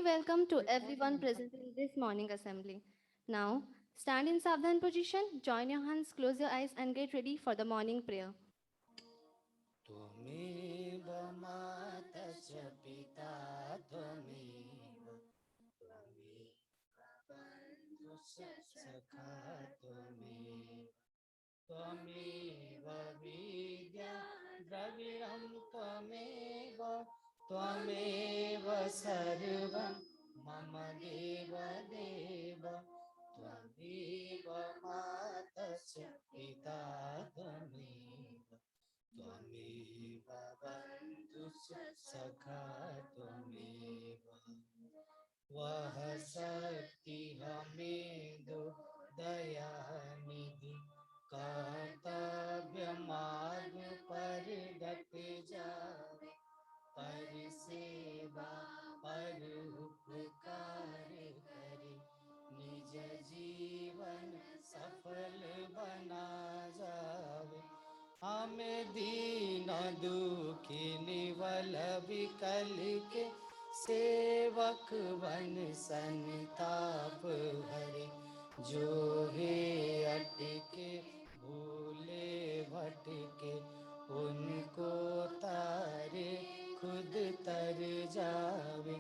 welcome to everyone present in this morning assembly. Now, stand in Savdhan position, join your hands, close your eyes, and get ready for the morning prayer. त्वमेव माता च पिता त्वमेव बन्धुश्च सखा त्वमेव त्वमेव विद्या द्रविणं त्वमेव त्वमेव सर्वं मम देव देव त्वमेव माता च पिता त्वमेव त्वमेव बन्धुश्च सखा त्वमेव वह शक्ति हमें दो दया निधि कर्तव्य मार्ग पर डट जावे पर सेवा पर उपकार करे निज जीवन सफल बना जावे हमें दीन दुखी निवल विकल के सेवक बन संताप हरे जो हे अटके भूले भटके उनको तारे खुद तर जावे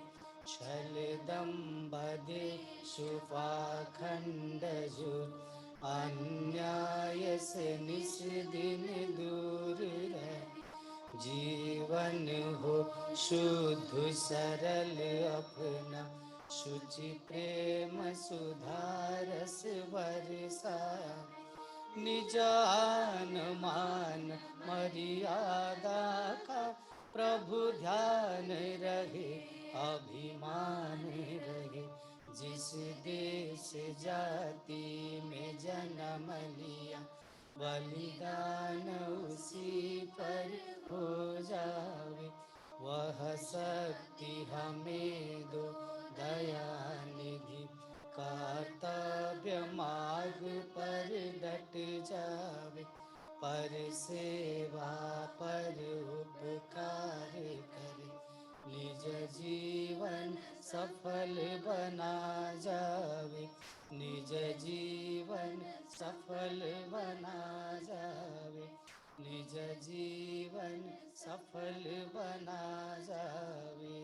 छल दम्भ दे सुपाखंड जुट अन्याय से निस दिन दूर रह जीवन हो शुद्ध सरल अपना शुचि प्रेम सुधारस बरसा निज आन मान मर्यादा का प्रभु ध्यान रहे अभिमान रहे जिस देश जाति में जन्म लिया बलिदान उसी पर हो जावे वह शक्ति हमें दो दया निधि कर्तव्य मार्ग पर डट जावे पर सेवा पर उपकार करे निज जीवन सफल बना जावे निज जीवन सफल बना जावे निज जीवन सफल बना जावे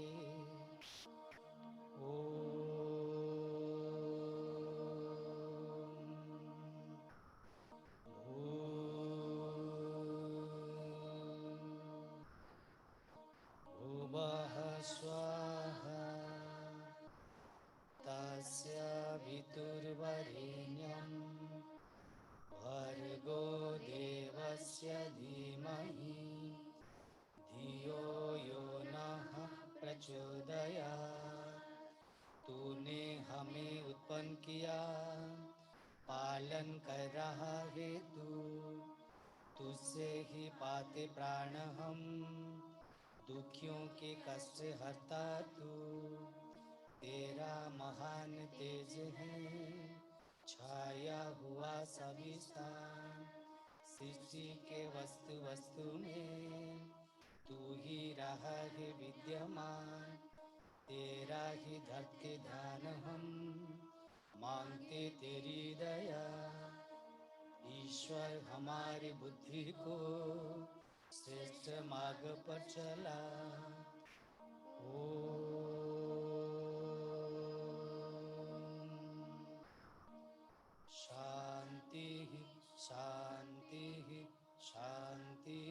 भुवः स्वाहा तस्य वितुर्वरेण्यं भर्गो देवस्य धीमहि धियो यो नः प्रचोदयात् तूने हमें उत्पन्न किया पालन कर रहा है तुझसे ही पाते प्राण हम दुखियों के कष्ट हरता तू तेरा महान तेज है छाया हुआ सभी स्थान सृष्टि के वस्तु वस्तु में तू ही रहा है विद्यमान तेरा ही धरते ध्यान हम मांगते तेरी दया ईश्वर हमारी बुद्धि को श्रेष्ठ मार्ग पर चला शांति शांति शांति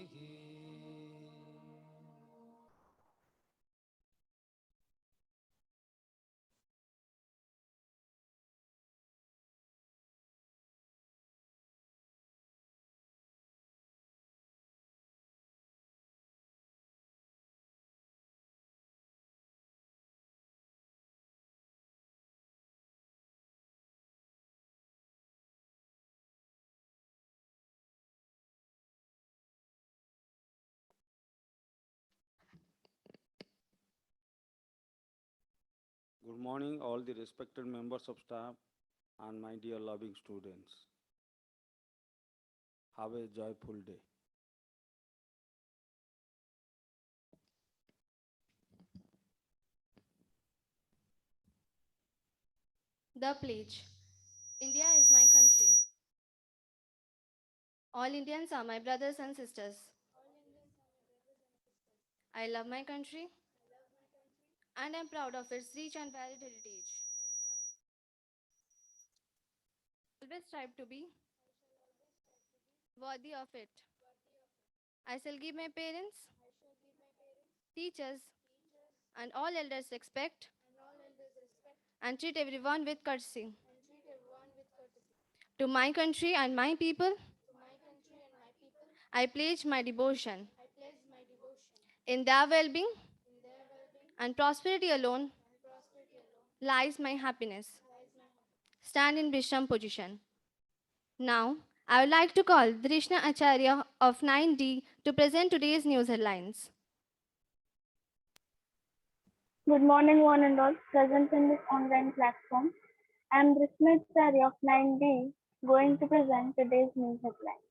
Good morning, all the respected members of staff and my dear loving students. Have a joyful day. The pledge. India is my country. All Indians are my brothers and sisters. I love my country and am proud of its rich and varied heritage. Always strive to be worthy of it. I shall give my parents, teachers, and all elders respect and treat everyone with courtesy. To my country and my people, I pledge my devotion. In their well being and prosperity alone lies my happiness. Stand in Bisham position. Now, I would like to call Drishna Acharya of 9D to present today's news headlines. Good morning, one and all present in this online platform. I am Drishna Acharya of 9D going to present today's news headlines.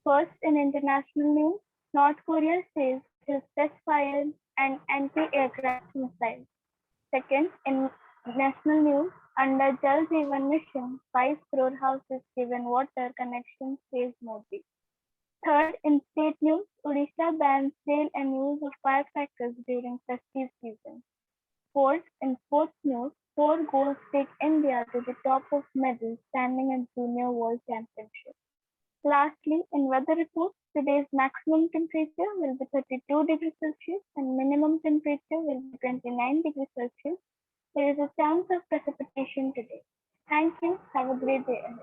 First, in international news, North Korea says it has test-fired an anti-aircraft missile. Second, in national news, under Jal Jeevan Mission, 5 crore houses given water connections, says Modi. Third, in state news, Odisha bans sale and use of firecrackers during festive season. Fourth, in sports news, 4 goals take India to the top of medal standing at Junior World Championship. Lastly, in weather reports, today's maximum temperature will be 32 degrees Celsius and minimum temperature will be 29 degrees Celsius. There is a chance of precipitation today. Thank you. Have a great day ahead.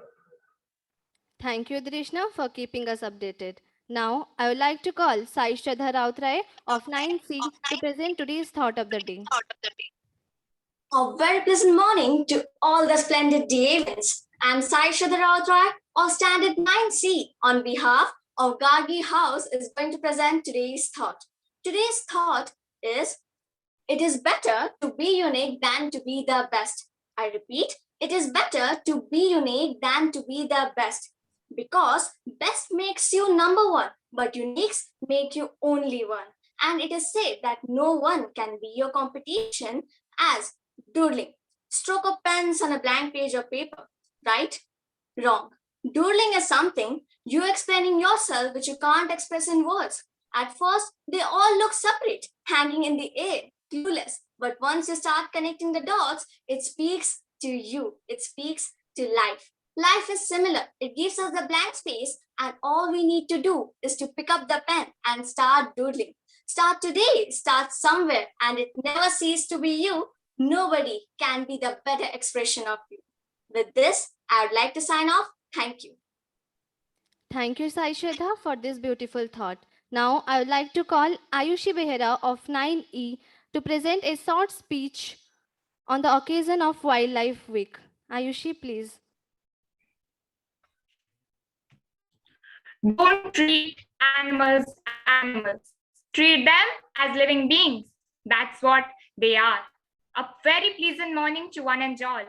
Thank you, Drishna, for keeping us updated. Now, I would like to call Sai Shraddha Rautray of 9C to present today's thought of the day. A very pleasant morning to all the splendid day events. I'm Sai Shadharawatrai of Standard 9C on behalf of Gargi House is going to present today's thought. Today's thought is it is better to be unique than to be the best. I repeat, it is better to be unique than to be the best because best makes you number one, but uniques make you only one. And it is said that no one can be your competition as doodling. Stroke of pens on a blank page of paper. Right? Wrong. Doodling is something you explaining yourself which you can't express in words. At first, they all look separate, hanging in the air, clueless. But once you start connecting the dots, it speaks to you. It speaks to life. Life is similar. It gives us the blank space, and all we need to do is to pick up the pen and start doodling. Start today, start somewhere, and it never ceases to be you. Nobody can be the better expression of you. With this, I would like to sign off. Thank you. Thank you, Sai Shraddha, for this beautiful thought. Now, I would like to call Ayushi Behera of 9E to present a short speech on the occasion of Wildlife Week. Ayushi, please. Don't treat animals as animals. Treat them as living beings. That's what they are. A very pleasant morning to one and all.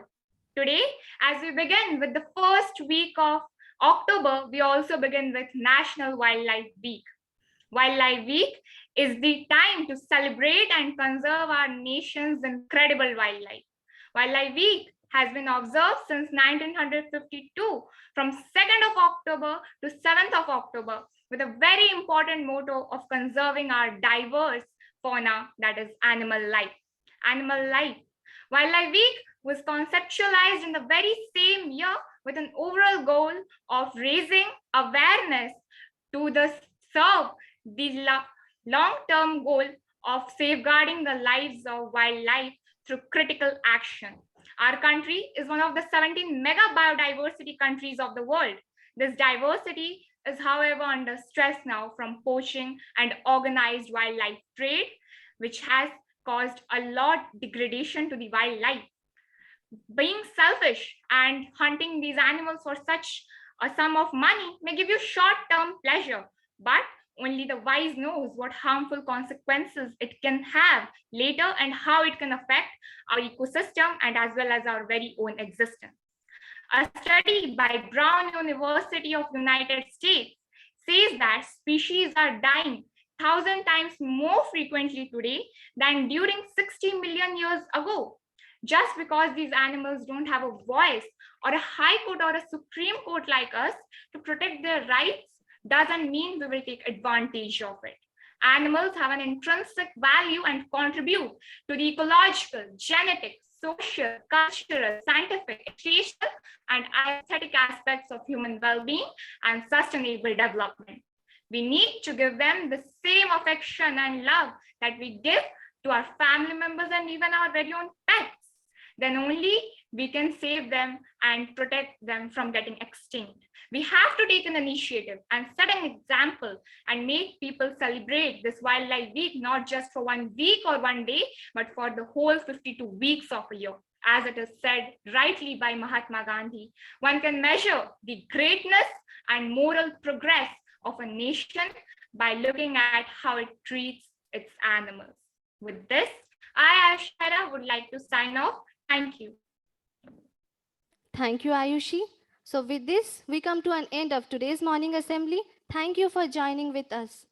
Today, as we begin with the first week of October, we also begin with National Wildlife Week. Wildlife Week is the time to celebrate and conserve our nation's incredible wildlife. Wildlife Week has been observed since 1952 from 2nd of October to 7th of October with a very important motto of conserving our diverse fauna, that is animal life. Animal life. Wildlife Week was conceptualized in the very same year with an overall goal of raising awareness to serve the long-term goal of safeguarding the lives of wildlife through critical action. Our country is one of the 17 mega biodiversity countries of the world. This diversity is, however, under stress now from poaching and organized wildlife trade, which has caused a lot degradation to the wildlife. Being selfish and hunting these animals for such a sum of money may give you short-term pleasure, but only the wise knows what harmful consequences it can have later and how it can affect our ecosystem and as well as our very own existence. A study by Brown University of United States says that species are dying 1,000 times more frequently today than during 60 million years ago. Just because these animals don't have a voice or a high court or a supreme court like us to protect their rights doesn't mean we will take advantage of it. Animals have an intrinsic value and contribute to the ecological, genetic, social, cultural, scientific, educational, and aesthetic aspects of human well-being and sustainable development. We need to give them the same affection and love that we give to our family members and even our very own pets. Then only we can save them and protect them from getting extinct. We have to take an initiative and set an example and make people celebrate this Wildlife Week, not just for 1 week or 1 day, but for the whole 52 weeks of a year. As it is said rightly by Mahatma Gandhi, one can measure the greatness and moral progress of a nation by looking at how it treats its animals. With this, I, Ashara, would like to sign off. Thank you. Thank you, Ayushi. So with this, we come to an end of today's morning assembly. Thank you for joining with us.